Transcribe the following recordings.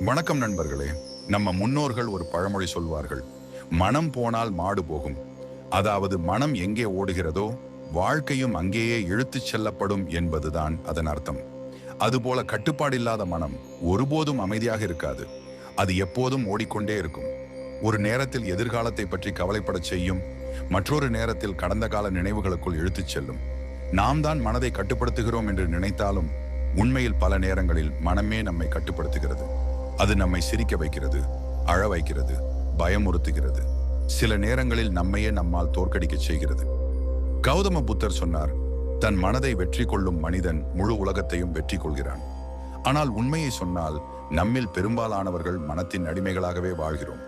வணக்கம் நண்பர்களே. நம்ம முன்னோர்கள் ஒரு பழமொழி சொல்வார்கள், மனம் போனால் மாடு போகும். அதாவது மனம் எங்கே ஓடுகிறதோ வாழ்க்கையும் அங்கேயே இழுத்துச் செல்லப்படும் என்பதுதான் அதன் அர்த்தம். அதுபோல கட்டுப்பாடில்லாத மனம் ஒருபோதும் அமைதியாக இருக்காது. அது எப்போதும் ஓடிக்கொண்டே இருக்கும். ஒரு நேரத்தில் எதிர்காலத்தை பற்றி கவலைப்படச் செய்யும், மற்றொரு நேரத்தில் கடந்த கால நினைவுகளுக்குள் இழுத்துச் செல்லும். நாம் தான் மனதை கட்டுப்படுத்துகிறோம் என்று நினைத்தாலும் உண்மையில் பல நேரங்களில் மனமே நம்மை கட்டுப்படுத்துகிறது. அது நம்மை சிரிக்க வைக்கிறது, அழ வைக்கிறது, பயமுறுத்துகிறது. சில நேரங்களில் நம்மையே நம்மால் தோற்கடிக்க செய்கிறது. கௌதம புத்தர் சொன்னார், தன் மனதை வெற்றி கொள்ளும் மனிதன் முழு உலகத்தையும் வெற்றி கொள்கிறான். ஆனால் உண்மையை சொன்னால் நம்மில் பெரும்பாலானவர்கள் மனத்தின் அடிமைகளாகவே வாழ்கிறோம்.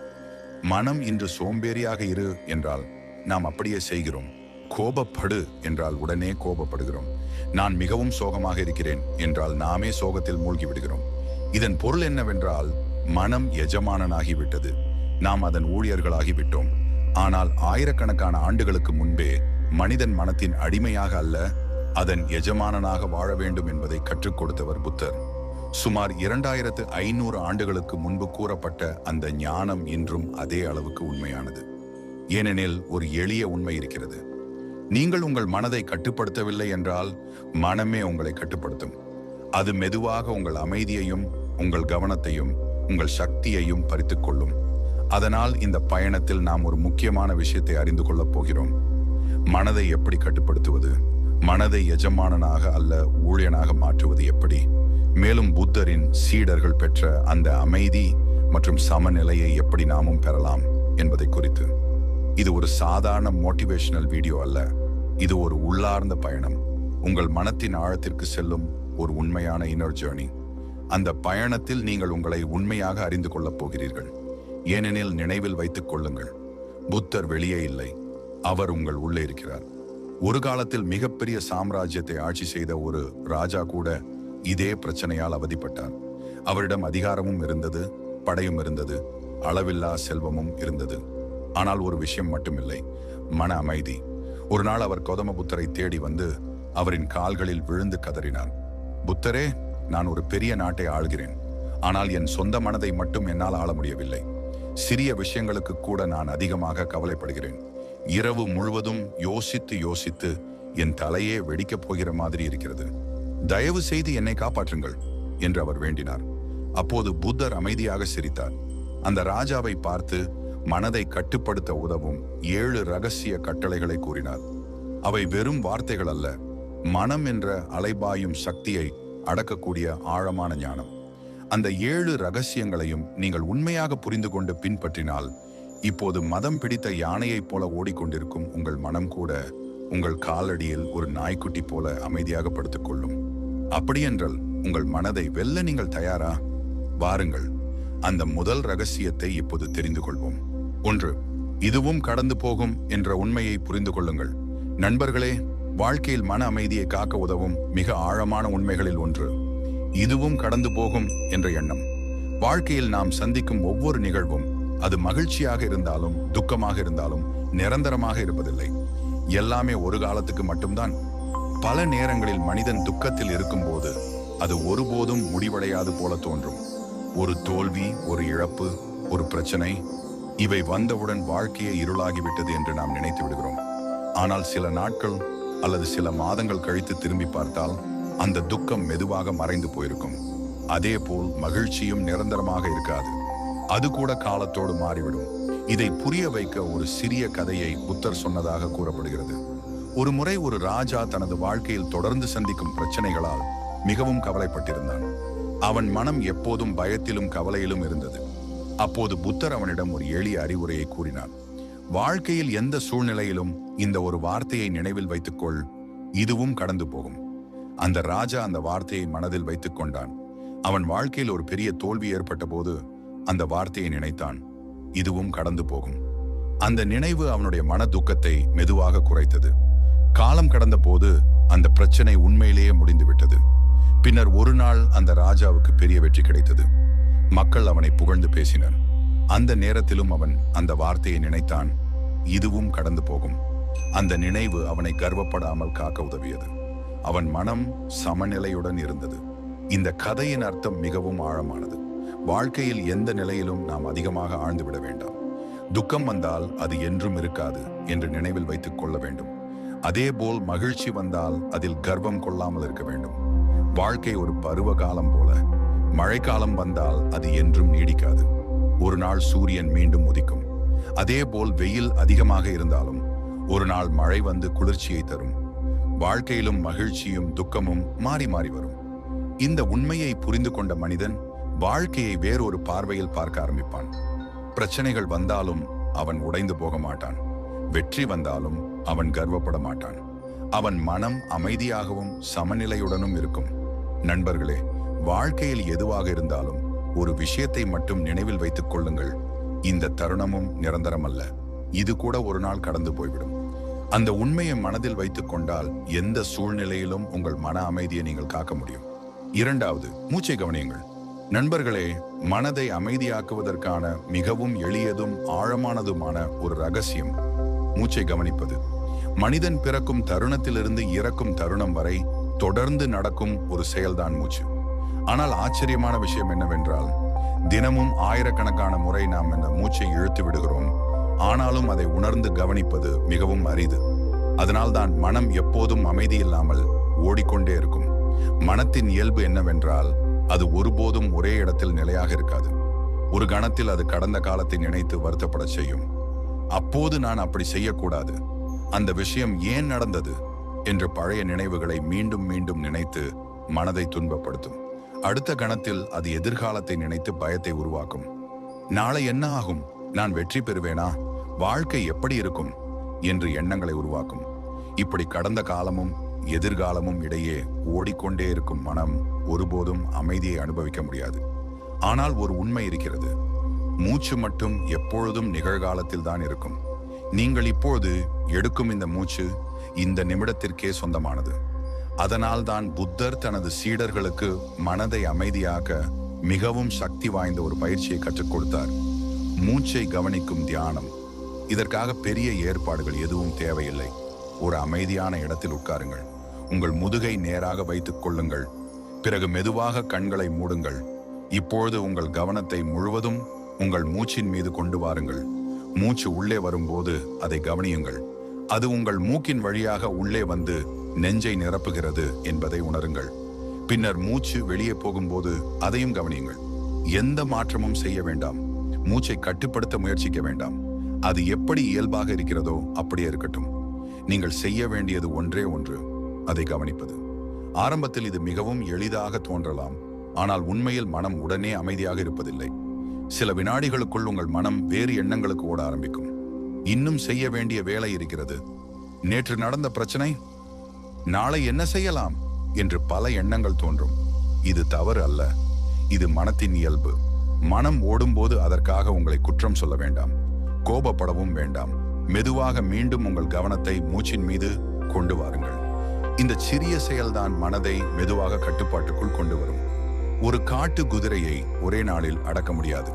மனம் இன்று சோம்பேறியாக இரு என்றால் நாம் அப்படியே செய்கிறோம். கோபப்படு என்றால் உடனே கோபப்படுகிறோம். நான் மிகவும் சோகமாக இருக்கிறேன் என்றால் நாமே சோகத்தில் மூழ்கி விடுகிறோம். இதன் பொருள் என்னவென்றால், மனம் எஜமானனாகிவிட்டது, நாம் அதன் ஊழியர்களாகிவிட்டோம். ஆனால் ஆயிரக்கணக்கான ஆண்டுகளுக்கு முன்பே மனிதன் மனத்தின் அடிமையாக அல்ல, அதன் எஜமானனாக வாழ வேண்டும் என்பதை கற்றுக் கொடுத்தவர் புத்தர். சுமார் 2500 ஆண்டுகளுக்கு முன்பு கூறப்பட்ட அந்த ஞானம் இன்றும் அதே அளவுக்கு உண்மையானது. ஏனெனில் ஒரு எளிய உண்மை இருக்கிறது. நீங்கள் உங்கள் மனதை கட்டுப்படுத்தவில்லை என்றால் மனமே உங்களை கட்டுப்படுத்தும். அது மெதுவாக உங்கள் அமைதியையும் உங்கள் கவனத்தையும் உங்கள் சக்தியையும் பறித்துக் கொள்ளும். அதனால் இந்த பயணத்தில் நாம் ஒரு முக்கியமான விஷயத்தை அறிந்து கொள்ளப் போகிறோம். மனதை எப்படி கட்டுப்படுத்துவது, மனதை எஜமானனாக அல்ல ஊழியனாக மாற்றுவது எப்படி, மேலும் புத்தரின் சீடர்கள் பெற்ற அந்த அமைதி மற்றும் சமநிலையை எப்படி நாமும் பெறலாம் என்பதை குறித்து. இது ஒரு சாதாரண மோட்டிவேஷனல் வீடியோ அல்ல, இது ஒரு உள்ளார்ந்த பயணம். உங்கள் மனத்தின் ஆழத்திற்கு செல்லும் ஒரு உண்மையான இன்னர் ஜேர்னி. அந்த பயணத்தில் நீங்கள் உங்களை உண்மையாக அறிந்து கொள்ளப் போகிறீர்கள். ஏனெனில் நினைவில் வைத்துக் கொள்ளுங்கள், புத்தர் வெளியே இல்லை, அவர் உங்கள் உள்ளே இருக்கிறார். ஒரு காலத்தில் மிகப்பெரிய சாம்ராஜ்யத்தை ஆட்சி செய்த ஒரு ராஜா கூட இதே பிரச்சனையால் அவதிப்பட்டார். அவரிடம் அதிகாரமும் இருந்தது, படையும் இருந்தது, அளவில்லா செல்வமும் இருந்தது. ஆனால் ஒரு விஷயம் மட்டுமில்லை, மன அமைதி. ஒரு நாள் அவர் கௌதம புத்தரை தேடி வந்து அவரின் கால்களில் விழுந்து கதறினார், புத்தரே, நான் ஒரு பெரிய நாட்டை ஆள்கிறேன். ஆனால் என் சொந்த மனதை மட்டும் என்னால் ஆள முடியவில்லை. சிறிய விஷயங்களுக்கு கூட நான் அதிகமாக கவலைப்படுகிறேன். இரவு முழுவதும் யோசித்து யோசித்து என் தலையே வெடிக்கப் போகிற மாதிரி இருக்கிறது. தயவு செய்து என்னை காப்பாற்றுங்கள் என்று அவர் வேண்டினார். அப்போது புத்தர் அமைதியாக சிரித்தார். அந்த ராஜாவை பார்த்து மனதை கட்டுப்படுத்த உதவும் 7 ரகசிய கட்டளைகளை கூறினார். அவை வெறும் வார்த்தைகள் அல்ல, மனம் என்ற அலைபாயும் சக்தியை அடக்கக்கூடிய ஆழமான ஞானம். அந்த 7 ரகசியங்களையும் நீங்கள் உண்மையாக புரிந்து கொண்டு பின்பற்றினால், இப்போது மதம் பிடித்த யானையைப் போல ஓடிக்கொண்டிருக்கும் உங்கள் மனம் கூட உங்கள் காலடியில் ஒரு நாய்க்குட்டி போல அமைதியாக படுத்துக் கொள்ளும். அப்படியென்றால் உங்கள் மனதை வெல்ல நீங்கள் தயாரா? வாருங்கள், அந்த முதல் ரகசியத்தை இப்போது தெரிந்து கொள்வோம். 1. இதுவும் கடந்து போகும் என்ற உண்மையை புரிந்து கொள்ளுங்கள். நண்பர்களே, வாழ்க்கையில் மன அமைதியை காக்க உதவும் மிக ஆழமான உண்மைகளில் ஒன்று இதுவும் கடந்து போகும் என்ற எண்ணம். வாழ்க்கையில் நாம் சந்திக்கும் ஒவ்வொரு நிகழ்வும், அது மகிழ்ச்சியாக இருந்தாலும் துக்கமாக இருந்தாலும் நிரந்தரமாக இருப்பதில்லை. எல்லாமே ஒரு காலத்துக்கு மட்டும்தான். பல நேரங்களில் மனிதன் துக்கத்தில் இருக்கும்போது அது ஒருபோதும் முடிவடையாது போல தோன்றும். ஒரு தோல்வி, ஒரு இழப்பு, ஒரு பிரச்சனை, இவை வந்தவுடன் வாழ்க்கையை இருளாகிவிட்டது என்று நாம் நினைத்து விடுகிறோம். ஆனால் சில நாட்கள் அல்லது சில மாதங்கள் கழித்து திரும்பி பார்த்தால் அந்த துக்கம் மெதுவாக மறைந்து போயிருக்கும். அதே போல் மகிழ்ச்சியும் நிரந்தரமாக இருக்காது, அது கூட காலத்தோடு மாறிவிடும். இதை புரிய வைக்க ஒரு சிறிய கதையை புத்தர் சொன்னதாக கூறப்படுகிறது. ஒரு முறை ஒரு ராஜா தனது வாழ்க்கையில் தொடர்ந்து சந்திக்கும் பிரச்சனைகளால் மிகவும் கவலைப்பட்டிருந்தான். அவன் மனம் எப்போதும் பயத்திலும் கவலையிலும் இருந்தது. அப்போது புத்தர் அவனிடம் ஒரு எளிய அறிவுரையை கூறினார். வாழ்க்கையில் எந்த சூழ்நிலையிலும் இந்த ஒரு வார்த்தையை நினைவில் வைத்துக்கொள், இதுவும் கடந்து போகும். அந்த ராஜா அந்த வார்த்தையை மனதில் வைத்துக் கொண்டான். அவன் வாழ்க்கையில் ஒரு பெரிய தோல்வி ஏற்பட்ட போது அந்த வார்த்தையை நினைத்தான், இதுவும் கடந்து போகும். அந்த நினைவு அவனுடைய மன துக்கத்தை மெதுவாக குறைத்தது. காலம் கடந்த போது அந்த பிரச்சனை உண்மையிலேயே முடிந்துவிட்டது. பின்னர் ஒரு நாள் அந்த ராஜாவுக்கு பெரிய வெற்றி கிடைத்தது. மக்கள் அவனை புகழ்ந்து பேசினர். அந்த நேரத்திலும் அவன் அந்த வார்த்தையை நினைத்தான், இதுவும் கடந்து போகும். அந்த நினைவு அவனை கர்வப்படாமல் காக்க உதவியது. அவன் மனம் சமநிலையுடன் இருந்தது. இந்த கதையின் அர்த்தம் மிகவும் ஆழமானது. வாழ்க்கையில் எந்த நிலையிலும் நாம் அதிகமாக ஆழ்ந்து விட வேண்டாம். துக்கம் வந்தால் அது என்றும் இருக்காது என்று நினைவில் வைத்துக் கொள்ள வேண்டும். அதேபோல் மகிழ்ச்சி வந்தால் அதில் கர்வம் கொள்ளாமல் இருக்க வேண்டும். வாழ்க்கை ஒரு பருவ காலம் போல. மழைக்காலம் வந்தால் அது என்றும் நீடிக்காது. ஒரு நாள் சூரியன் மீண்டும் உதிக்கும். அதேபோல் வெயில் அதிகமாக இருந்தாலும் ஒரு நாள் மழை வந்து குளிர்ச்சியை தரும். வாழ்க்கையிலும் மகிழ்ச்சியும் துக்கமும் மாறி மாறி வரும். இந்த உண்மையை புரிந்து கொண்ட மனிதன் வாழ்க்கையை வேறொரு பார்வையில் பார்க்க ஆரம்பிப்பான். பிரச்சனைகள் வந்தாலும் அவன் உடைந்து போக மாட்டான். வெற்றி வந்தாலும் அவன் கர்வப்பட மாட்டான். அவன் மனம் அமைதியாகவும் சமநிலையுடனும் இருக்கும். நண்பர்களே, வாழ்க்கையில் எதுவாக இருந்தாலும் ஒரு விஷயத்தை மட்டும் நினைவில் வைத்துக் கொள்ளுங்கள். இந்த தருணமும் நிரந்தரமல்ல. இது கூட ஒரு நாள் கடந்து போய்விடும். அந்த உண்மையை மனதில் வைத்துக் கொண்டால் எந்த சூழ்நிலையிலும் உங்கள் மன அமைதியை நீங்கள் காக்க முடியும். இரண்டாவது, மூச்சை கவனியுங்கள். நண்பர்களே, மனதை அமைதியாக்குவதற்கான மிகவும் எளியதும் ஆழமானதுமான ஒரு ரகசியம் மூச்சை கவனிப்பது. மனிதன் பிறக்கும் தருணத்திலிருந்து இறக்கும் தருணம் வரை தொடர்ந்து நடக்கும் ஒரு செயல்தான் மூச்சு. ஆனால் ஆச்சரியமான விஷயம் என்னவென்றால், தினமும் ஆயிரக்கணக்கான முறை நாம் இந்த மூச்சை இழுத்து விடுகிறோம். ஆனாலும் அதை உணர்ந்து கவனிப்பது மிகவும் அரிது. அதனால்தான் மனம் எப்போதும் அமைதி இல்லாமல் ஓடிக்கொண்டே இருக்கும். மனத்தின் இயல்பு என்னவென்றால், அது ஒருபோதும் ஒரே இடத்தில் நிலையாக இருக்காது. ஒரு கணத்தில் அது கடந்த காலத்தை நினைத்து வருத்தப்பட செய்யும். அப்போது நான் அப்படி செய்யக்கூடாது, அந்த விஷயம் ஏன் நடந்தது என்ற பழைய நினைவுகளை மீண்டும் மீண்டும் நினைத்து மனதை துன்பப்படுத்தும். அடுத்த கணத்தில் அது எதிர்காலத்தை நினைத்து பயத்தை உருவாக்கும். நாளை என்ன ஆகும், நான் வெற்றி பெறுவேனா, வாழ்க்கை எப்படி இருக்கும் என்று எண்ணங்களை உருவாக்கும். இப்படி கடந்த காலமும் எதிர்காலமும் இடையே ஓடிக்கொண்டே இருக்கும் மனம் ஒருபோதும் அமைதியை அனுபவிக்க முடியாது. ஆனால் ஒரு உண்மை இருக்கிறது, மூச்சு மட்டும் எப்பொழுதும் நிகழ்காலத்தில் தான் இருக்கும். நீங்கள் இப்போது எடுக்கும் இந்த மூச்சு இந்த நிமிடத்திற்கே சொந்தமானது. அதனால் தான் புத்தர் தனது சீடர்களுக்கு மனதை அமைதியாக்க மிகவும் சக்தி வாய்ந்த ஒரு பயிற்சியை கற்றுக் கொடுத்தார். மூச்சை கவனிக்கும் தியானம். இதற்காக பெரிய ஏற்பாடுகள் எதுவும் தேவையில்லை. ஒரு அமைதியான இடத்தில் உட்காருங்கள். உங்கள் முதுகை நேராக வைத்துக் கொள்ளுங்கள். பிறகு மெதுவாக கண்களை மூடுங்கள். இப்பொழுது உங்கள் கவனத்தை முழுவதும் உங்கள் மூச்சின் மீது கொண்டு வாருங்கள். மூச்சு உள்ளே வரும்போது அதை கவனியுங்கள். அது உங்கள் மூக்கின் வழியாக உள்ளே வந்து நெஞ்சை நிரப்புகிறது என்பதை உணருங்கள். பின்னர் மூச்சு வெளியே போகும்போது அதையும் கவனியுங்கள். எந்த மாற்றமும் செய்ய வேண்டாம். மூச்சை கட்டுப்படுத்த முயற்சிக்க வேண்டாம். அது எப்படி இயல்பாக இருக்கிறதோ அப்படியே இருக்கட்டும். நீங்கள் செய்ய வேண்டியது ஒன்றே ஒன்று, அதை கவனிப்பது. ஆரம்பத்தில் இது மிகவும் எளிதாக தோன்றலாம். ஆனால் உண்மையில் மனம் உடனே அமைதியாக இருப்பதில்லை. சில வினாடிகளுக்குள் உங்கள் மனம் வேறு எண்ணங்களுக்கு ஓட ஆரம்பிக்கும். இன்னும் செய்ய வேண்டிய வேலை இருக்கிறது, நேற்று நடந்த பிரச்சனை, நாளை என்ன செய்யலாம் என்று பல எண்ணங்கள் தோன்றும். இது தவறு அல்ல, இது மனத்தின் இயல்பு. மனம் ஓடும்போது அதற்காக உங்களை குற்றம் சொல்ல வேண்டாம், கோபப்படவும் வேண்டாம். மெதுவாக மீண்டும் உங்கள் கவனத்தை மூச்சின் மீது கொண்டு வாருங்கள். இந்த சிறிய செயல்தான் மனதை மெதுவாக கட்டுப்பாட்டுக்குள் கொண்டு வரும். ஒரு காட்டு குதிரையை ஒரே நாளில் அடக்க முடியாது.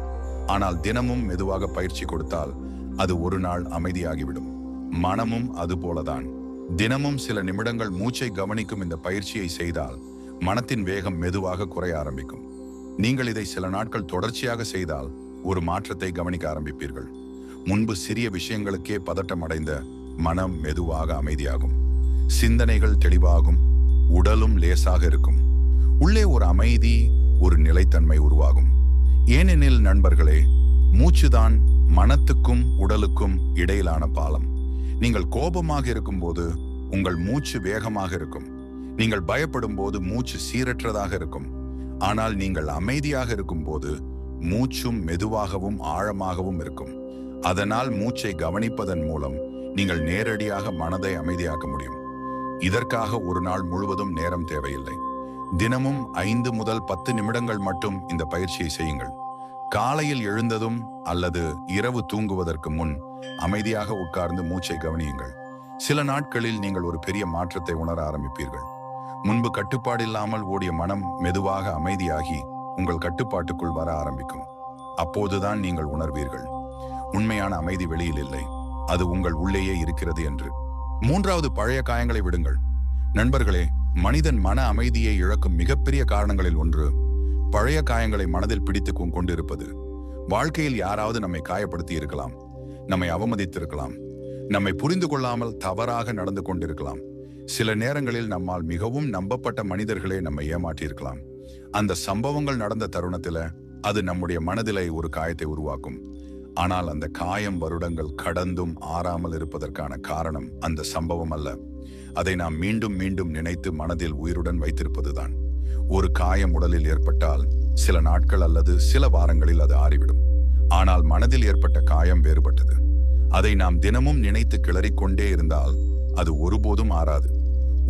ஆனால் தினமும் மெதுவாக பயிற்சி கொடுத்தால் அது ஒரு நாள் அமைதியாகிவிடும். மனமும் அதுபோலதான். தினமும் சில நிமிடங்கள் மூச்சை கவனிக்கும் இந்த பயிற்சியை செய்தால் மனத்தின் வேகம் மெதுவாக குறைய ஆரம்பிக்கும். நீங்கள் இதை சில நாட்கள் தொடர்ச்சியாக செய்தால் ஒரு மாற்றத்தை கவனிக்க ஆரம்பிப்பீர்கள். முன்பு சிறிய விஷயங்களுக்கே பதட்டம் அடைந்த மனம் மெதுவாக அமைதியாகும். சிந்தனைகள் தெளிவாகும். உடலும் லேசாக இருக்கும். உள்ளே ஒரு அமைதி, ஒரு நிலைத்தன்மை உருவாகும். ஏனெனில் நண்பர்களே, மூச்சுதான் மனத்துக்கும் உடலுக்கும் இடையிலான பாலம். நீங்கள் கோபமாக இருக்கும்போது உங்கள் மூச்சு வேகமாக இருக்கும். நீங்கள் பயப்படும் போது மூச்சு சீரற்றதாக இருக்கும். ஆனால் நீங்கள் அமைதியாக இருக்கும்போது மூச்சும் மெதுவாகவும் ஆழமாகவும் இருக்கும். அதனால் மூச்சை கவனிப்பதன் மூலம் நீங்கள் நேரடியாக மனதை அமைதியாக்க முடியும். இதற்காக ஒரு நாள் முழுவதும் நேரம் தேவையில்லை. தினமும் 5 முதல் 10 நிமிடங்கள் மட்டும் இந்த பயிற்சியை செய்யுங்கள். காலையில் எழுந்ததும் அல்லது இரவு தூங்குவதற்கு முன் அமைதியாக உட்கார்ந்து மூச்சை கவனியுங்கள். சில நாட்களில் நீங்கள் ஒரு பெரிய மாற்றத்தை உணர ஆரம்பிப்பீர்கள். முன்பு கட்டுப்பாடில்லாமல் ஓடிய மனம் மெதுவாக அமைதியாகி உங்கள் கட்டுப்பாட்டுக்குள் வர ஆரம்பிக்கும். அப்போதுதான் நீங்கள் உணர்வீர்கள், உண்மையான அமைதி வெளியில் இல்லை, அது உங்கள் உள்ளேயே இருக்கிறது என்று. மூன்றாவது, பழைய காயங்களை விடுங்கள். நண்பர்களே, மனிதன் மன அமைதியை இழக்கும் மிகப்பெரிய காரணங்களில் ஒன்று பழைய காயங்களை மனதில் பிடித்து கொண்டிருப்பது. வாழ்க்கையில் யாராவது நம்மை காயப்படுத்தி இருக்கலாம், நம்மை அவமதித்திருக்கலாம், நம்மை புரிந்து கொள்ளாமல் தவறாக நடந்து கொண்டிருக்கலாம். சில நேரங்களில் நம்மால் மிகவும் நம்பப்பட்ட மனிதர்களே நம்மை ஏமாற்றியிருக்கலாம். அந்த சம்பவங்கள் நடந்த தருணத்துல அது நம்முடைய மனதிலே ஒரு காயத்தை உருவாக்கும். ஆனால் அந்த காயம் வருடங்கள் கடந்தும் ஆறாமல் இருப்பதற்கான காரணம் அந்த சம்பவம் அல்ல. அதை நாம் மீண்டும் மீண்டும் நினைத்து மனதில் உயிருடன் வைத்திருப்பதுதான். ஒரு காயம் உடலில் ஏற்பட்டால் சில நாட்கள் அல்லது சில வாரங்களில் அது ஆறிவிடும். ஆனால் மனதில் ஏற்பட்ட காயம் வேறுபட்டது. அதை நாம் தினமும் நினைத்து கிளறிக்கொண்டே இருந்தால் அது ஒருபோதும் ஆறாது.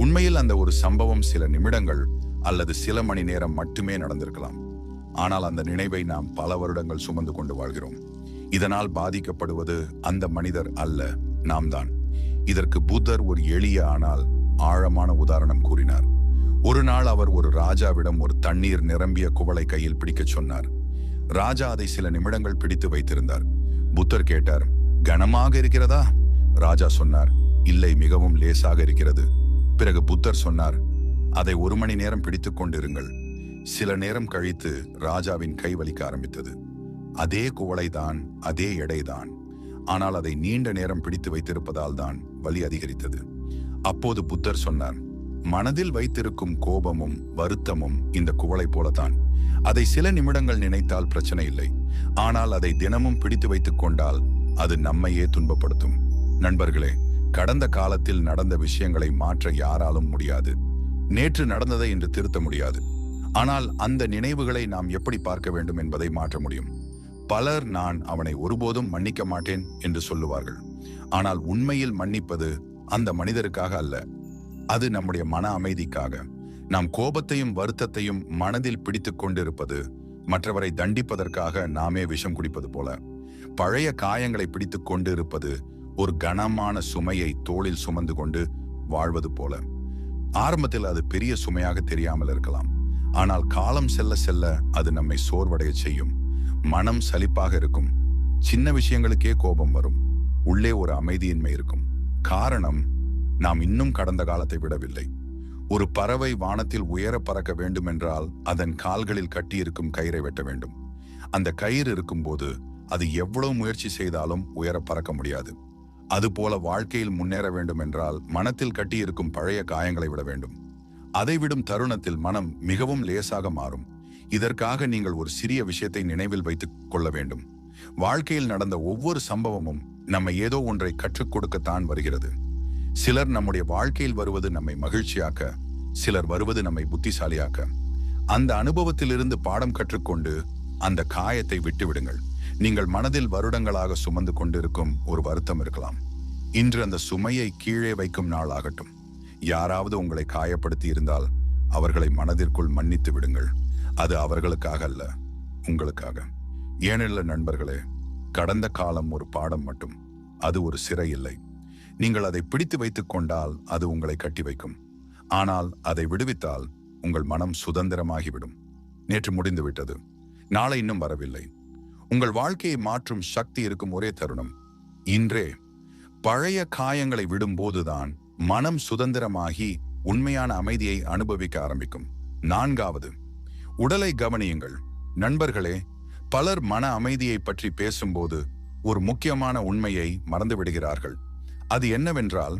உண்மையில் அந்த ஒரு சம்பவம் சில நிமிடங்கள் அல்லது சில மணி நேரம் மட்டுமே நடந்திருக்கலாம். ஆனால் அந்த நினைவை நாம் பல வருடங்கள் சுமந்து கொண்டு வாழ்கிறோம். இதனால் பாதிக்கப்படுவது அந்த மனிதர் அல்ல, நாம் தான். இதற்கு புத்தர் ஒரு எளிய ஆனால் ஆழமான உதாரணம் கூறினார். ஒரு நாள் அவர் ஒரு ராஜாவிடம் ஒரு தண்ணீர் நிரம்பிய குவளை கையில் பிடிக்கச் சொன்னார். ராஜா அதை சில நிமிடங்கள் பிடித்து வைத்திருந்தார். புத்தர் கேட்டார், கனமாக இருக்கிறதா? ராஜா சொன்னார், இல்லை, மிகவும் லேசாக இருக்கிறது. பிறகு புத்தர் சொன்னார், அதை 1 மணி நேரம் பிடித்துக் கொண்டிருங்கள். சில நேரம் கழித்து ராஜாவின் கை வலிக்க ஆரம்பித்தது. அதே குவளைதான், அதே எடைதான். ஆனால் அதை நீண்ட நேரம் பிடித்து வைத்திருப்பதால் தான் வலி அதிகரித்தது. அப்போது புத்தர் சொன்னார், மனதில் வைத்திருக்கும் கோபமும் வருத்தமும் இந்த குவளை போலதான். அதை சில நிமிடங்கள் நினைத்தால் பிரச்சனை இல்லை. ஆனால் அதை தினமும் பிடித்து வைத்துக் கொண்டால் அது நம்மையே துன்பப்படுத்தும். நண்பர்களே, கடந்த காலத்தில் நடந்த விஷயங்களை மாற்ற யாராலும் முடியாது. நேற்று நடந்ததை இன்று திருத்த முடியாது. ஆனால் அந்த நினைவுகளை நாம் எப்படி பார்க்க வேண்டும் என்பதை மாற்ற முடியும். பலர் நான் அவனை ஒருபோதும் மன்னிக்க மாட்டேன் என்று சொல்லுவார்கள். ஆனால் உண்மையில் மன்னிப்பது அந்த மனிதருக்காக அல்ல, அது நம்முடைய மன அமைதிக்காக. நாம் கோபத்தையும் வருத்தத்தையும் மனதில் பிடித்து கொண்டிருப்பது மற்றவரை தண்டிப்பதற்காக நாமே விஷம் குடிப்பது போல. பழைய காயங்களை பிடித்து கொண்டு இருப்பது ஒரு கனமான சுமையை தோளில் சுமந்து கொண்டு வாழ்வது போல. ஆரம்பத்தில் அது பெரிய சுமையாக தெரியாமல் இருக்கலாம். ஆனால் காலம் செல்ல செல்ல அது நம்மை சோர்வடைய செய்யும். மனம் சலிப்பாக இருக்கும். சின்ன விஷயங்களுக்கே கோபம் வரும். உள்ளே ஒரு அமைதியின்மை இருக்கும். காரணம், நாம் இன்னும் கடந்த காலத்தை விடவில்லை. ஒரு பறவை வானத்தில் உயர பறக்க வேண்டும் என்றால் அதன் கால்களில் கட்டியிருக்கும் கயிறை வெட்ட வேண்டும். அந்த கயிறு இருக்கும்போது அது எவ்வளவு முயற்சி செய்தாலும் உயர பறக்க முடியாது. அதுபோல வாழ்க்கையில் முன்னேற வேண்டும் என்றால் மனத்தில் கட்டியிருக்கும் பழைய காயங்களை விட வேண்டும். அதை விடும் தருணத்தில் மனம் மிகவும் லேசாக மாறும். இதற்காக நீங்கள் ஒரு சிறிய விஷயத்தை நினைவில் வைத்துக் கொள்ள வேண்டும். வாழ்க்கையில் நடந்த ஒவ்வொரு சம்பவமும் நம்மை ஏதோ ஒன்றை கற்றுக் கொடுக்கத்தான் வருகிறது. சிலர் நம்முடைய வாழ்க்கையில் வருவது நம்மை மகிழ்ச்சியாக்க, சிலர் வருவது நம்மை புத்திசாலியாக்க. அந்த அனுபவத்திலிருந்து பாடம் கற்றுக்கொண்டு அந்த காயத்தை விட்டுவிடுங்கள். நீங்கள் மனதில் வருடங்களாக சுமந்து கொண்டிருக்கும் ஒரு வருத்தம் இருக்கலாம். இன்று அந்த சுமையை கீழே வைக்கும் நாள் ஆகட்டும். யாராவது உங்களை காயப்படுத்தி இருந்தால் அவர்களை மனதிற்குள் மன்னித்து விடுங்கள். அது அவர்களுக்காக அல்ல, உங்களுக்காக. ஏனில்ல நண்பர்களே, கடந்த காலம் ஒரு பாடம் மட்டும், அது ஒரு சிறை இல்லை. நீங்கள் அதை பிடித்து வைத்துக் கொண்டால் அது உங்களை கட்டி வைக்கும். ஆனால் அதை விடுவித்தால் உங்கள் மனம் சுதந்திரமாகிவிடும். நேற்று முடிந்து விட்டது, நாளை இன்னும் வரவில்லை. உங்கள் வாழ்க்கையை மாற்றும் சக்தி இருக்கும் ஒரே தருணம் இன்றே. பழைய காயங்களை விடும்போதுதான் மனம் சுதந்திரமாகி உண்மையான அமைதியை அனுபவிக்க ஆரம்பிக்கும். 4வது, உடலை கவனியுங்கள். நண்பர்களே, பலர் மன அமைதியை பற்றி பேசும்போது ஒரு முக்கியமான உண்மையை மறந்துவிடுகிறார்கள். அது என்னவென்றால்,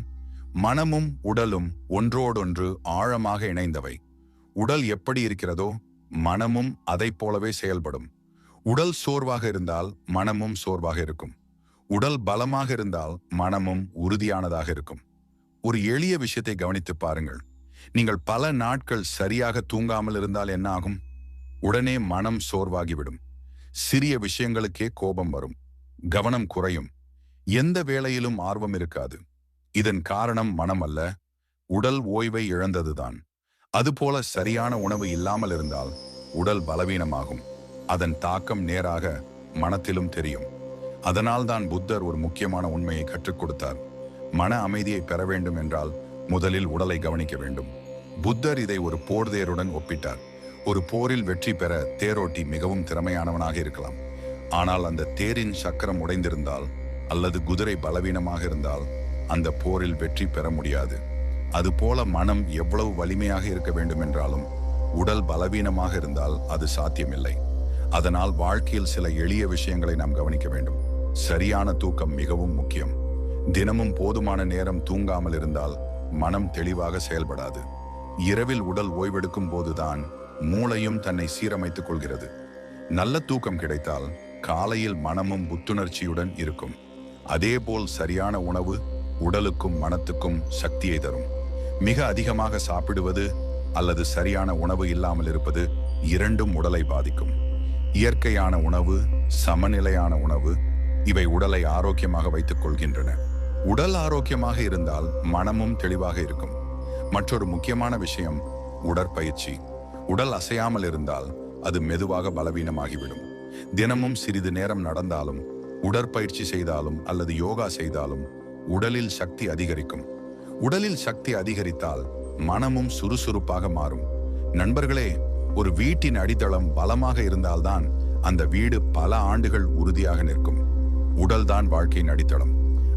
மனமும் உடலும் ஒன்றோடொன்று ஆழமாக இணைந்தவை. உடல் எப்படி இருக்கிறதோ மனமும் அதை போலவே செயல்படும். உடல் சோர்வாக இருந்தால் மனமும் சோர்வாக இருக்கும். உடல் பலமாக இருந்தால் மனமும் உறுதியானதாக இருக்கும். ஒரு எளிய விஷயத்தை கவனித்து பாருங்கள். நீங்கள் பல நாட்கள் சரியாக தூங்காமல் இருந்தால் என்ன ஆகும்? உடனே மனம் சோர்வாகிவிடும். சிறிய விஷயங்களுக்கே கோபம் வரும். கவனம் குறையும். எந்த வேளையிலும் ஆர்வம் இருக்காது. இதன் காரணம் மனம் அல்ல, உடல் ஓய்வை இழந்ததுதான். அதுபோல சரியான உணவு இல்லாமல் இருந்தால் உடல் பலவீனமாகும். அதன் தாக்கம் நேராக மனத்திலும் தெரியும். அதனால்தான் புத்தர் ஒரு முக்கியமான உண்மையை கற்றுக் கொடுத்தார். மன அமைதியை பெற வேண்டும் என்றால் முதலில் உடலை கவனிக்க வேண்டும். புத்தர் இதை ஒரு போர் தேருடன் ஒப்பிட்டார். ஒரு போரில் வெற்றி பெற தேரோட்டி மிகவும் திறமையானவனாக இருக்கலாம். ஆனால் அந்த தேரின் சக்கரம் உடைந்திருந்தால் அல்லது குதிரை பலவீனமாக இருந்தால் அந்த போரில் வெற்றி பெற முடியாது. அதுபோல மனம் எவ்வளவு வலிமையாக இருக்க வேண்டும் என்றாலும் உடல் பலவீனமாக இருந்தால் அது சாத்தியமில்லை. அதனால் வாழ்க்கையில் சில எளிய விஷயங்களை நாம் கவனிக்க வேண்டும். சரியான தூக்கம் மிகவும் முக்கியம். தினமும் போதுமான நேரம் தூங்காமல் இருந்தால் மனம் தெளிவாக செயல்படாது. இரவில் உடல் ஓய்வெடுக்கும் போதுதான் மூளையும் தன்னை சீரமைத்துக் கொள்கிறது. நல்ல தூக்கம் கிடைத்தால் காலையில் மனமும் புத்துணர்ச்சியுடன் இருக்கும். அதேபோல் சரியான உணவு உடலுக்கும் மனத்துக்கும் சக்தியை தரும். மிக அதிகமாக சாப்பிடுவது அல்லது சரியான உணவு இல்லாமல் இருப்பது இரண்டும் உடலை பாதிக்கும். இயற்கையான உணவு, சமநிலையான உணவு இவை உடலை ஆரோக்கியமாக வைத்துக் கொள்கின்றன. உடல் ஆரோக்கியமாக இருந்தால் மனமும் தெளிவாக இருக்கும். மற்றொரு முக்கியமான விஷயம் உடற்பயிற்சி. உடல் அசையாமல் இருந்தால் அது மெதுவாக பலவீனமாகிவிடும். தினமும் சிறிது நேரம் நடந்தாலும் உடற்பயிற்சி செய்தாலும் அல்லது யோகா செய்தாலும் உடலில் சக்தி அதிகரிக்கும். உடலில் சக்தி அதிகரித்தால் மனமும் சுறுசுறுப்பாக மாறும். நண்பர்களே, ஒரு வீட்டின் அடித்தளம் பலமாக இருந்தால்தான் அந்த வீடு பல ஆண்டுகள் உறுதியாக நிற்கும். உடல்தான் வாழ்க்கையின் அடித்தளம்.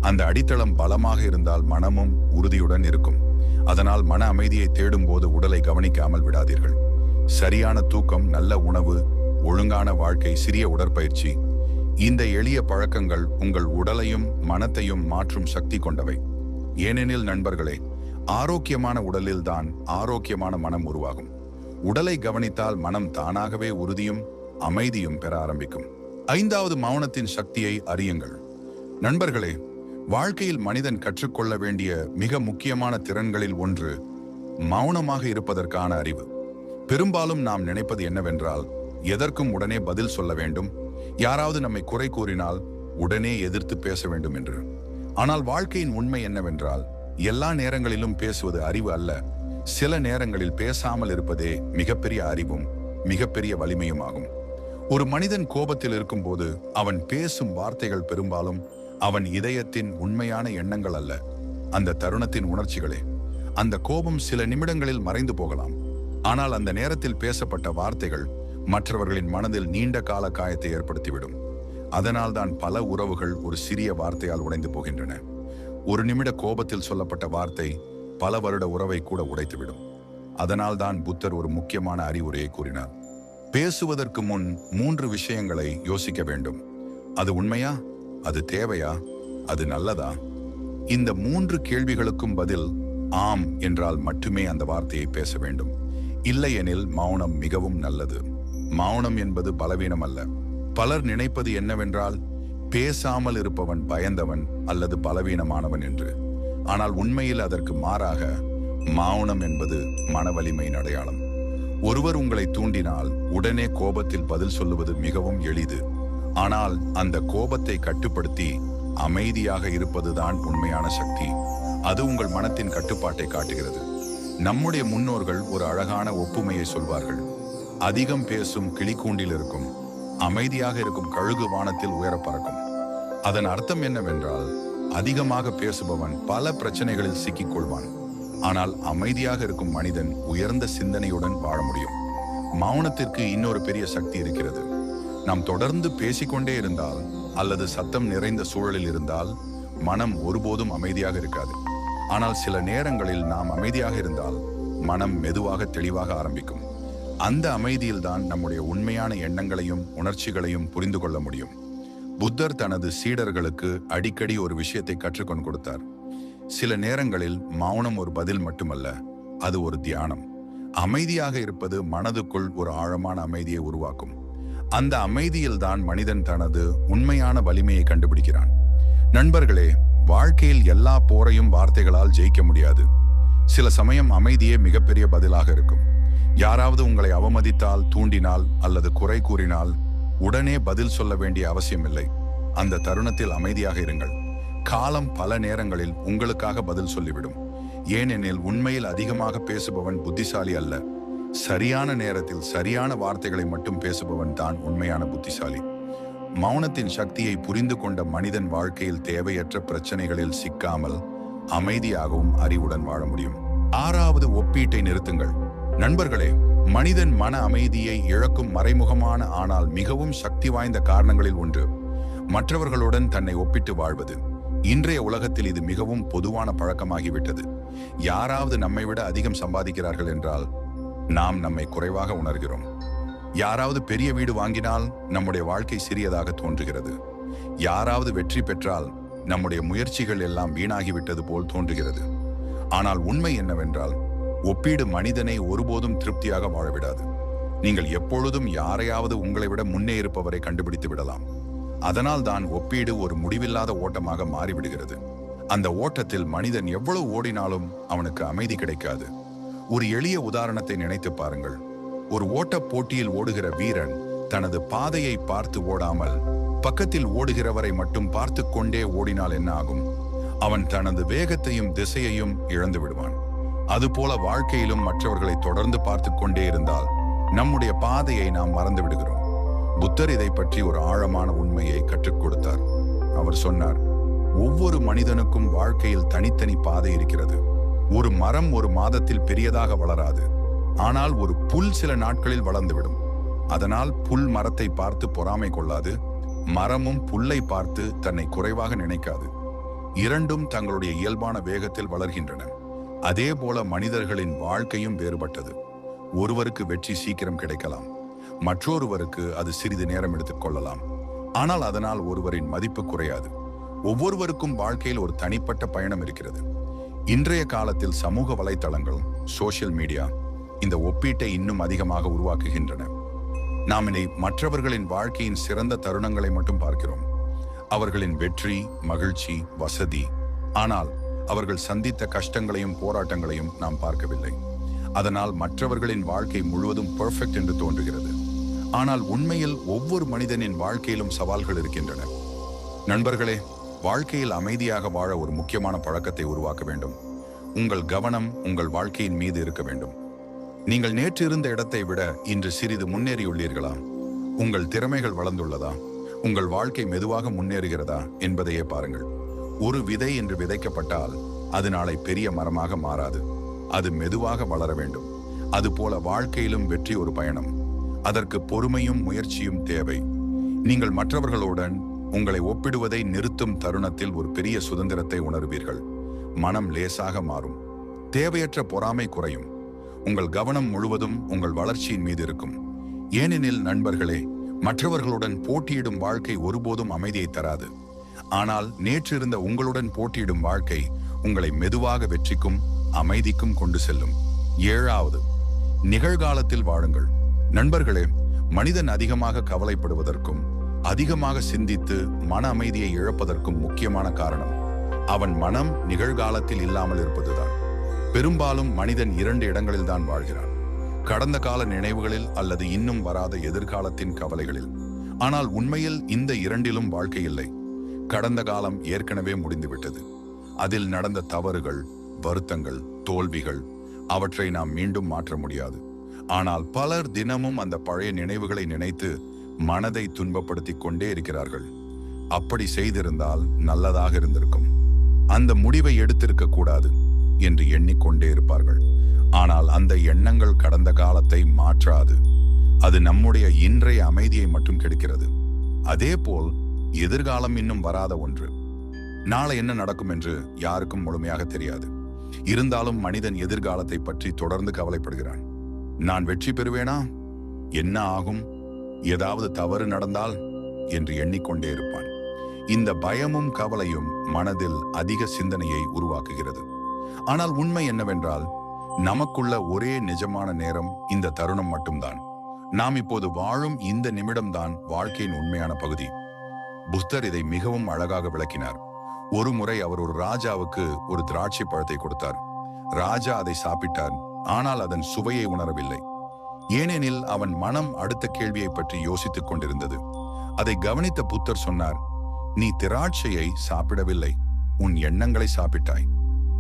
அந்த அடித்தளம் பலமாக இருந்தால் மனமும் உறுதியுடன் இருக்கும். அதனால் மன அமைதியை தேடும் போது உடலை கவனிக்காமல் விடாதீர்கள். சரியான தூக்கம், நல்ல உணவு, ஒழுங்கான வாழ்க்கை, சிறிய உடற்பயிற்சி, இந்த எளிய பழக்கங்கள் உங்கள் உடலையும் மனத்தையும் மாற்றும் சக்தி கொண்டவை. ஏனெனில் நண்பர்களே, ஆரோக்கியமான உடலில்தான் ஆரோக்கியமான மனம் உருவாகும். உடலை கவனித்தால் மனம் தானாகவே உறுதியும் அமைதியும் பெற ஆரம்பிக்கும். 5வது, மௌனத்தின் சக்தியை அறியுங்கள். நண்பர்களே, வாழ்க்கையில் மனிதன் கற்றுக்கொள்ள வேண்டிய மிக முக்கியமான திறன்களில் ஒன்று மௌனமாக இருப்பதற்கான அறிவு. பெரும்பாலும் நாம் நினைப்பது என்னவென்றால், எதற்கும் உடனே பதில் சொல்ல வேண்டும், யாராவது நம்மை குறை கூறினால் உடனே எதிர்த்து பேச வேண்டும் என்று. ஆனால் வாழ்க்கையின் உண்மை என்னவென்றால், எல்லா நேரங்களிலும் பேசுவது அறிவு அல்ல. சில நேரங்களில் பேசாமல் இருப்பதே மிகப்பெரிய அறிவும் மிகப்பெரிய வலிமையும் ஆகும். ஒரு மனிதன் கோபத்தில் இருக்கும்போது அவன் பேசும் வார்த்தைகள் பெரும்பாலும் அவன் இதயத்தின் உண்மையான எண்ணங்கள் அல்ல, அந்த தருணத்தின் உணர்ச்சிகளே. அந்த கோபம் சில நிமிடங்களில் மறைந்து போகலாம். ஆனால் அந்த நேரத்தில் பேசப்பட்ட வார்த்தைகள் மற்றவர்களின் மனதில் நீண்ட கால காயத்தை ஏற்படுத்திவிடும். அதனால்தான் பல உறவுகள் ஒரு சிறிய வார்த்தையால் உடைந்து போகின்றன. ஒரு நிமிட கோபத்தில் சொல்லப்பட்ட வார்த்தை பல வருட உறவை கூட உடைத்துவிடும். அதனால்தான் புத்தர் ஒரு முக்கியமான அறிவுரையை கூறினார். பேசுவதற்கு முன் 3 விஷயங்களை யோசிக்க வேண்டும். அது உண்மையா? அது தேவையா? அது நல்லதா? இந்த 3 கேள்விகளுக்கும் பதில் ஆம் என்றால் மட்டுமே அந்த வார்த்தையை பேச வேண்டும். இல்லையெனில் மௌனம் மிகவும் நல்லது. மௌனம் என்பது பலவீனம் அல்ல. பலர் நினைப்பது என்னவென்றால், பேசாமல் இருப்பவன் பயந்தவன் அல்லது பலவீனமானவன் என்று. ஆனால் உண்மையில் அதற்கு மாறாக மௌனம் என்பது மனவலிமையின் அடையாளம். ஒருவர் உங்களை தூண்டினால் உடனே கோபத்தில் பதில் சொல்லுவது மிகவும் எளிது. ஆனால் அந்த கோபத்தை கட்டுப்படுத்தி அமைதியாக இருப்பதுதான் உண்மையான சக்தி. அது உங்கள் மனத்தின் கட்டுப்பாட்டை காட்டுகிறது. நம்முடைய முன்னோர்கள் ஒரு அழகான ஒப்புமையை சொல்வார்கள். அதிகம் பேசும் கிளிக்கூண்டில் இருக்கும், அமைதியாக இருக்கும் கழுகு வானத்தில் உயர பறக்கும். அதன் அர்த்தம் என்னவென்றால், அதிகமாக பேசுபவன் பல பிரச்சனைகளில் சிக்கிக் கொள்வான். ஆனால் அமைதியாக இருக்கும் மனிதன் உயர்ந்த சிந்தனையுடன் வாழ முடியும். மௌனத்திற்கு இன்னொரு பெரிய சக்தி இருக்கிறது. நாம் தொடர்ந்து பேசிக்கொண்டே இருந்தால் அல்லது சத்தம் நிறைந்த சூழலில் இருந்தால் மனம் ஒருபோதும் அமைதியாக இருக்காது. ஆனால் சில நேரங்களில் நாம் அமைதியாக இருந்தால் மனம் மெதுவாக தெளிவாக ஆரம்பிக்கும். அந்த அமைதியில்தான் நம்முடைய உண்மையான எண்ணங்களையும் உணர்ச்சிகளையும் புரிந்து கொள்ள முடியும். புத்தர் தனது சீடர்களுக்கு அடிக்கடி ஒரு விஷயத்தை கற்றுக்கொண்டு கொடுத்தார். சில நேரங்களில் மௌனம் ஒரு பதில் மட்டுமல்ல, அது ஒரு தியானம். அமைதியாக இருப்பது மனதுக்குள் ஒரு ஆழமான அமைதியை உருவாக்கும். அந்த அமைதியில்தான் மனிதன் தனது உண்மையான வலிமையை கண்டுபிடிக்கிறான். நண்பர்களே, வாழ்க்கையில் எல்லா போரையும் வார்த்தைகளால் ஜெயிக்க முடியாது. சில சமயம் அமைதியே மிகப்பெரிய பதிலாக இருக்கும். யாராவது உங்களை அவமதித்தால், தூண்டினால் அல்லது குறை கூறினால் உடனே பதில் சொல்ல வேண்டிய அவசியமில்லை. அந்த தருணத்தில் அமைதியாக இருங்கள். காலம் பல நேரங்களில் உங்களுக்காக பதில் சொல்லிவிடும். ஏனெனில் உண்மையில் அதிகமாக பேசுபவன் புத்திசாலி அல்ல. சரியான நேரத்தில் சரியான வார்த்தைகளை மட்டும் பேசுபவன் தான் உண்மையான புத்திசாலி. மௌனத்தின் சக்தியை புரிந்து கொண்ட மனிதன் வாழ்க்கையில் தேவையற்ற பிரச்சனைகளில் சிக்காமல் அமைதியாகவும் அறிவுடன் வாழ முடியும். 6வது, ஒப்பீட்டை நிறுத்துங்கள். நண்பர்களே, மனிதன் மன அமைதியை இழக்கும் மறைமுகமான ஆனால் மிகவும் சக்தி வாய்ந்த காரணங்களில் ஒன்று மற்றவர்களுடன் தன்னை ஒப்பிட்டு வாழ்வது. இன்றைய உலகத்தில் இது மிகவும் பொதுவான பழக்கமாகிவிட்டது. யாராவது நம்மை விட அதிகம் சம்பாதிக்கிறார்கள் என்றால், நாம் நம்மை குறைவாக உணர்கிறோம். யாராவது பெரிய வீடு வாங்கினால் நம்முடைய வாழ்க்கை சிறியதாக தோன்றுகிறது. யாராவது வெற்றி பெற்றால் நம்முடைய முயற்சிகள் எல்லாம் வீணாகிவிட்டது போல் தோன்றுகிறது. ஆனால் உண்மை என்னவென்றால், ஒப்பீடு மனிதனை ஒருபோதும் திருப்தியாக வாழவிடாது. நீங்கள் எப்பொழுதும் யாரையாவது உங்களை விட முன்னே இருப்பவரை கண்டுபிடித்து விடலாம். அதனால் தான் ஒப்பீடு ஒரு முடிவில்லாத ஓட்டமாக மாறிவிடுகிறது. அந்த ஓட்டத்தில் மனிதன் எவ்வளவு ஓடினாலும் அவனுக்கு அமைதி கிடைக்காது. ஒரு எளிய உதாரணத்தை நினைத்து பாருங்கள். ஒரு ஓட்டப் போட்டியில் ஓடுகிற வீரன் தனது பாதையை பார்த்து ஓடாமல் பக்கத்தில் ஓடுகிறவரை மட்டும் பார்த்து கொண்டே ஓடினால் என்ன ஆகும்? அவன் தனது வேகத்தையும் திசையையும் இழந்து விடுவான். அதுபோல வாழ்க்கையிலும் மற்றவர்களை தொடர்ந்து பார்த்து கொண்டே இருந்தால் நம்முடைய பாதையை நாம் மறந்து விடுகிறோம். புத்தர் இதை பற்றி ஒரு ஆழமான உண்மையை கற்றுக் கொடுத்தார். அவர் சொன்னார், ஒவ்வொரு மனிதனுக்கும் வாழ்க்கையில் தனித்தனி பாதை இருக்கிறது. ஒரு மரம் ஒரு மாதத்தில் பெரியதாக வளராது. ஆனால் ஒரு புல் சில நாட்களில் வளர்ந்துவிடும். அதனால் புல் மரத்தை பார்த்து பொறாமை கொள்ளாது. மரமும் புல்லை பார்த்து தன்னை குறைவாக நினைக்காது. இரண்டும் தங்களுடைய இயல்பான வேகத்தில் வளர்கின்றன. அதே போல மனிதர்களின் வாழ்க்கையும் வேறுபட்டது. ஒருவருக்கு வெற்றி சீக்கிரம் கிடைக்கலாம், மற்றொருவருக்கு அது சிறிது நேரம் எடுத்துக் கொள்ளலாம். ஆனால் அதனால் ஒருவரின் மதிப்பு குறையாது. ஒவ்வொருவருக்கும் வாழ்க்கையில் ஒரு தனிப்பட்ட பயணம் இருக்கிறது. இன்றைய காலத்தில் சமூக வலைத்தளங்கள், சோசியல் மீடியா இந்த ஒப்பீட்டை இன்னும் அதிகமாக உருவாக்குகின்றன. நாம் இதை மற்றவர்களின் வாழ்க்கையின் சிறந்த தருணங்களை மட்டும் பார்க்கிறோம். அவர்களின் வெற்றி, மகிழ்ச்சி, வசதி. ஆனால் அவர்கள் சந்தித்த கஷ்டங்களையும் போராட்டங்களையும் நாம் பார்க்கவில்லை. அதனால் மற்றவர்களின் வாழ்க்கை முழுவதும் பெர்ஃபெக்ட் என்று தோன்றுகிறது. ஆனால் உண்மையில் ஒவ்வொரு மனிதனின் வாழ்க்கையிலும் சவால்கள் இருக்கின்றன. நண்பர்களே, வாழ்க்கையில் அமைதியாக வாழ ஒரு முக்கியமான பழக்கத்தை உருவாக்க வேண்டும். உங்கள் கவனம் உங்கள் வாழ்க்கையின் மீது இருக்க வேண்டும். நீங்கள் நேற்று இருந்த இடத்தை விட இன்று சிறிது முன்னேறியுள்ளீர்களா? உங்கள் திறமைகள் வளர்ந்துள்ளதா? உங்கள் வாழ்க்கை மெதுவாக முன்னேறுகிறதா என்பதையே பாருங்கள். ஒரு விதை என்று விதைக்கப்பட்டால் அது நாளை பெரிய மரமாக மாறாது. அது மெதுவாக வளர வேண்டும். அதுபோல வாழ்க்கையிலும் வெற்றி ஒரு பயணம். அதற்கு பொறுமையும் முயற்சியும் தேவை. நீங்கள் மற்றவர்களுடன் உங்களை ஒப்பிடுவதை நிறுத்தும் தருணத்தில் ஒரு பெரிய சுதந்திரத்தை உணர்வீர்கள். மனம் லேசாக மாறும். தேவையற்ற பொறாமை குறையும். உங்கள் கவனம் முழுவதும் உங்கள் வளர்ச்சியின் மீது இருக்கும். ஏனெனில் நண்பர்களே, மற்றவர்களுடன் போட்டியிடும் வாழ்க்கை ஒருபோதும் அமைதியை தராது. ஆனால் நேற்று இருந்த உங்களுடன் போட்டியிடும் வாழ்க்கை உங்களை மெதுவாக வெற்றிக்கும் அமைதிக்கும் கொண்டு செல்லும். 7வது, நிகழ்காலத்தில் வாழுங்கள். நண்பர்களே, மனிதன் அதிகமாக கவலைப்படுவதற்கும் அதிகமாக சிந்தித்து மன அமைதியை இழப்பதற்கும் முக்கியமான காரணம் அவன் மனம் நிகழ்காலத்தில் இல்லாமல் இருப்பதுதான். பெரும்பாலும் மனிதன் 2 இடங்களில் தான் வாழ்கிறான். கடந்த கால நினைவுகளில் அல்லது இன்னும் வராத எதிர்காலத்தின் கவலைகளில். ஆனால் உண்மையில் இந்த 2லும் வாழ்க்கை இல்லை. கடந்த காலம் ஏற்கனவே முடிந்துவிட்டது. அதில் நடந்த தவறுகள், வருத்தங்கள், தோல்விகள், அவற்றை நாம் மீண்டும் மாற்ற முடியாது. ஆனால் பலர் தினமும் அந்த பழைய நினைவுகளை நினைத்து மனதை துன்பப்படுத்திக் கொண்டே இருக்கிறார்கள். அப்படி செய்திருந்தால் நல்லதாக இருந்திருக்கும், அந்த முடிவை எடுத்திருக்க கூடாது என்று எண்ணிக்கொண்டே இருப்பார்கள். ஆனால் அந்த எண்ணங்கள் கடந்த காலத்தை மாற்றாது. அது நம்முடைய இன்றைய அமைதியை மட்டும் கெடுக்கிறது. அதேபோல் எதிர்காலம் இன்னும் வராத ஒன்று. நாளை என்ன நடக்கும் என்று யாருக்கும் முழுமையாக தெரியாது. இருந்தாலும் மனிதன் எதிர்காலத்தை பற்றி தொடர்ந்து கவலைப்படுகிறான். நான் வெற்றி பெறுவேனா? என்ன ஆகும்? ஏதாவது தவறு நடந்தால் என்று எண்ணிக்கொண்டே இருப்பான். இந்த பயமும் கவலையும் மனதில் அதிக சிந்தனையை உருவாக்குகிறது. ஆனால் உண்மை என்னவென்றால், நமக்குள்ள ஒரே நிஜமான நேரம் இந்த தருணம் மட்டும்தான். நாம் இப்போது வாழும் இந்த நிமிடம்தான் வாழ்க்கையின் உண்மையான பகுதி. புத்தர் இதை மிகவும் அழகாக விளக்கினார். ஒரு முறை அவர் ஒரு ராஜாவுக்கு ஒரு திராட்சை பழத்தை கொடுத்தார். ராஜா அதை சாப்பிட்டார். ஆனால் அதன் சுவையை உணரவில்லை. ஏனெனில் அவன் மனம் அடுத்த கேள்வியை பற்றி யோசித்துக் கொண்டிருந்தது. அதை கவனித்த புத்தர் சொன்னார், நீ திராட்சையை சாப்பிடவில்லை, உன் எண்ணங்களை சாப்பிட்டாய்.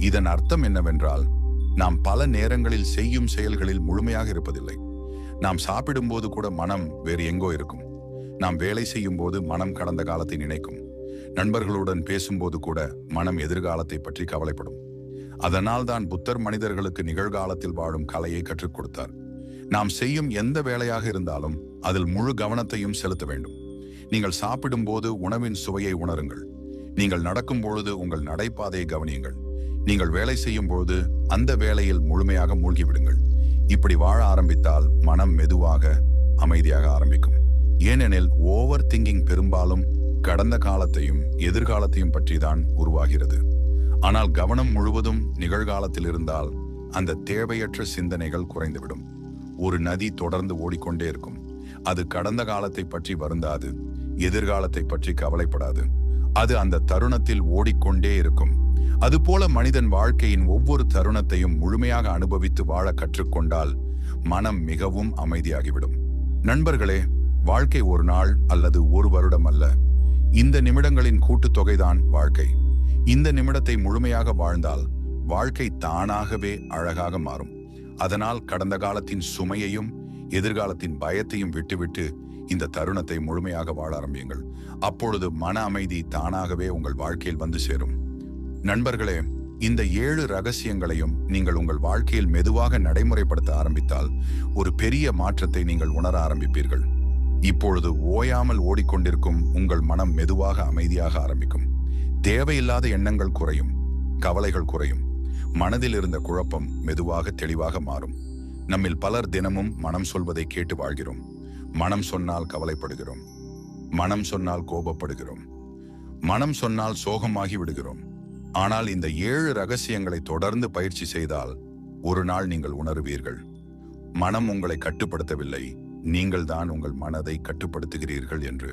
இதன் அர்த்தம் என்னவென்றால், நாம் பல நேரங்களில் செய்யும் செயல்களில் முழுமையாக இருப்பதில்லை. நாம் சாப்பிடும்போது கூட மனம் வேறு எங்கோ இருக்கும். நாம் வேலை செய்யும் போது மனம் கடந்த காலத்தை நினைக்கும். நண்பர்களுடன் பேசும்போது கூட மனம் எதிர்காலத்தை பற்றி கவலைப்படும். அதனால் தான் புத்தர் மனிதர்களுக்கு நிகழ்காலத்தில் வாழும் கலையை கற்றுக் கொடுத்தார். நாம் செய்யும் எந்த வேலையாக இருந்தாலும் அதில் முழு கவனத்தையும் செலுத்த வேண்டும். நீங்கள் சாப்பிடும் போது உணவின் சுவையை உணருங்கள். நீங்கள் நடக்கும் பொழுது உங்கள் நடைபாதையை கவனியுங்கள். நீங்கள் வேலை செய்யும் பொழுது அந்த வேலையில் முழுமையாக மூழ்கிவிடுங்கள். இப்படி வாழ ஆரம்பித்தால் மனம் மெதுவாக அமைதியாக ஆரம்பிக்கும். ஏனெனில் ஓவர் திங்கிங் பெரும்பாலும் கடந்த காலத்தையும் எதிர்காலத்தையும் பற்றி தான் உருவாகிறது. ஆனால் கவனம் முழுவதும் நிகழ்காலத்தில் இருந்தால் அந்த தேவையற்ற சிந்தனைகள் குறைந்துவிடும். ஒரு நதி தொடர்ந்து ஓடிக்கொண்டே இருக்கும். அது கடந்த காலத்தை பற்றி வருந்தாது, எதிர்காலத்தை பற்றி கவலைப்படாது. அது அந்த தருணத்தில் ஓடிக்கொண்டே இருக்கும். அதுபோல மனிதன் வாழ்க்கையின் ஒவ்வொரு தருணத்தையும் முழுமையாக அனுபவித்து வாழ கற்றுக்கொண்டால் மனம் மிகவும் அமைதியாகிவிடும். நண்பர்களே, வாழ்க்கை ஒரு நாள் அல்லது ஒரு வருடம் அல்ல. இந்த நிமிடங்களின் கூட்டுத்தொகைதான் வாழ்க்கை. இந்த நிமிடத்தை முழுமையாக வாழ்ந்தால் வாழ்க்கை தானாகவே அழகாக மாறும். அதனால் கடந்த காலத்தின் சுமையையும் எதிர்காலத்தின் பயத்தையும் விட்டுவிட்டு இந்த தருணத்தை முழுமையாக வாழ ஆரம்பியுங்கள். அப்பொழுது மன அமைதி தானாகவே உங்கள் வாழ்க்கையில் வந்து சேரும். நண்பர்களே, இந்த 7 ரகசியங்களையும் நீங்கள் உங்கள் வாழ்க்கையில் மெதுவாக நடைமுறைப்படுத்த ஆரம்பித்தால் ஒரு பெரிய மாற்றத்தை நீங்கள் உணர ஆரம்பிப்பீர்கள். இப்பொழுது ஓயாமல் ஓடிக்கொண்டிருக்கும் உங்கள் மனம் மெதுவாக அமைதியாக ஆரம்பிக்கும். தேவையில்லாத எண்ணங்கள் குறையும், கவலைகள் குறையும். மனதில் இருந்த குழப்பம் மெதுவாக தெளிவாக மாறும். நம்மில் பலர் தினமும் மனம் சொல்வதை கேட்டு வாழ்கிறோம். மனம் சொன்னால் கவலைப்படுகிறோம், மனம் சொன்னால் கோபப்படுகிறோம், மனம் சொன்னால் சோகமாகி விடுகிறோம். ஆனால் இந்த 7 ரகசியங்களை தொடர்ந்து பயிற்சி செய்தால் ஒரு நாள் நீங்கள் உணருவீர்கள், மனம் உங்களை கட்டுப்படுத்தவில்லை, நீங்கள் தான் உங்கள் மனதை கட்டுப்படுத்துகிறீர்கள் என்று.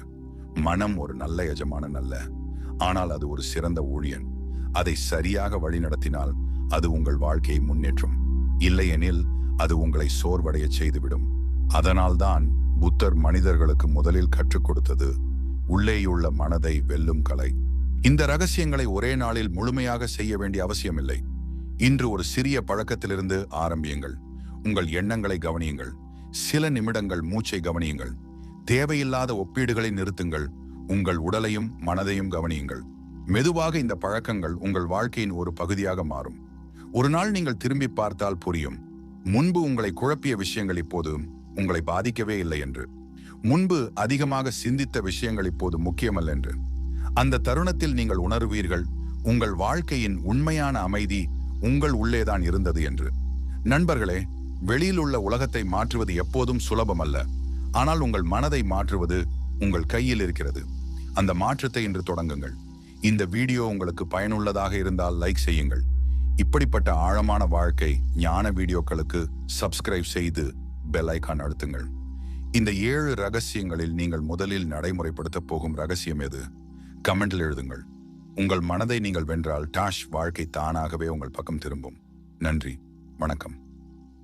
மனம் ஒரு நல்ல எஜமானன் அல்ல, ஆனால் அது ஒரு சிறந்த ஊழியன். அதை சரியாக வழிநடத்தினால் அது உங்கள் வாழ்க்கையை முன்னேற்றும். இல்லையெனில் அது உங்களை சோர்வடைய செய்துவிடும். அதனால்தான் புத்தர் மனிதர்களுக்கு முதலில் கற்றுக் கொடுத்தது உள்ளேயுள்ள மனதை வெல்லும் கலை. இந்த ரகசியங்களை ஒரே நாளில் முழுமையாக செய்ய வேண்டிய அவசியமில்லை. இன்று ஒரு சிறிய பழக்கத்திலிருந்து ஆரம்பியுங்கள். உங்கள் எண்ணங்களை கவனியுங்கள். சில நிமிடங்கள் மூச்சை கவனியுங்கள். தேவையில்லாத ஒப்பீடுகளை நிறுத்துங்கள். உங்கள் உடலையும் மனதையும் கவனியுங்கள். மெதுவாக இந்த பழக்கங்கள் உங்கள் வாழ்க்கையின் ஒரு பகுதியாக மாறும். ஒரு நாள் நீங்கள் திரும்பி பார்த்தால் புரியும், முன்பு உங்களை குழப்பிய விஷயங்கள் இப்போது உங்களை பாதிக்கவே இல்லை என்று. முன்பு அதிகமாக சிந்தித்த விஷயங்கள் இப்போது முக்கியமல்ல என்று. அந்த தருணத்தில் நீங்கள் உணர்வீர்கள், உங்கள் வாழ்க்கையின் உண்மையான அமைதி உங்கள் உள்ளேதான் இருந்தது என்று. நண்பர்களே, வெளியில் உள்ள உலகத்தை மாற்றுவது எப்போதும் சுலபமல்ல. ஆனால் உங்கள் மனதை மாற்றுவது உங்கள் கையில் இருக்கிறது. அந்த மாற்றத்தை இன்று தொடங்குங்கள். இந்த வீடியோ உங்களுக்கு பயனுள்ளதாக இருந்தால் லைக் செய்யுங்கள். இப்படிப்பட்ட ஆழமான வாழ்க்கை ஞான வீடியோக்களுக்கு சப்ஸ்கிரைப் செய்து பெல் ஐகான் அழுத்துங்கள். இந்த 7 ரகசியங்களில் நீங்கள் முதலில் நடைமுறைப்படுத்த போகும் ரகசியம் எது? கமெண்டில் எழுதுங்கள். உங்கள் மனதை நீங்கள் வென்றால் வாழ்க்கை தானாகவே உங்கள் பக்கம் திரும்பும். நன்றி, வணக்கம்.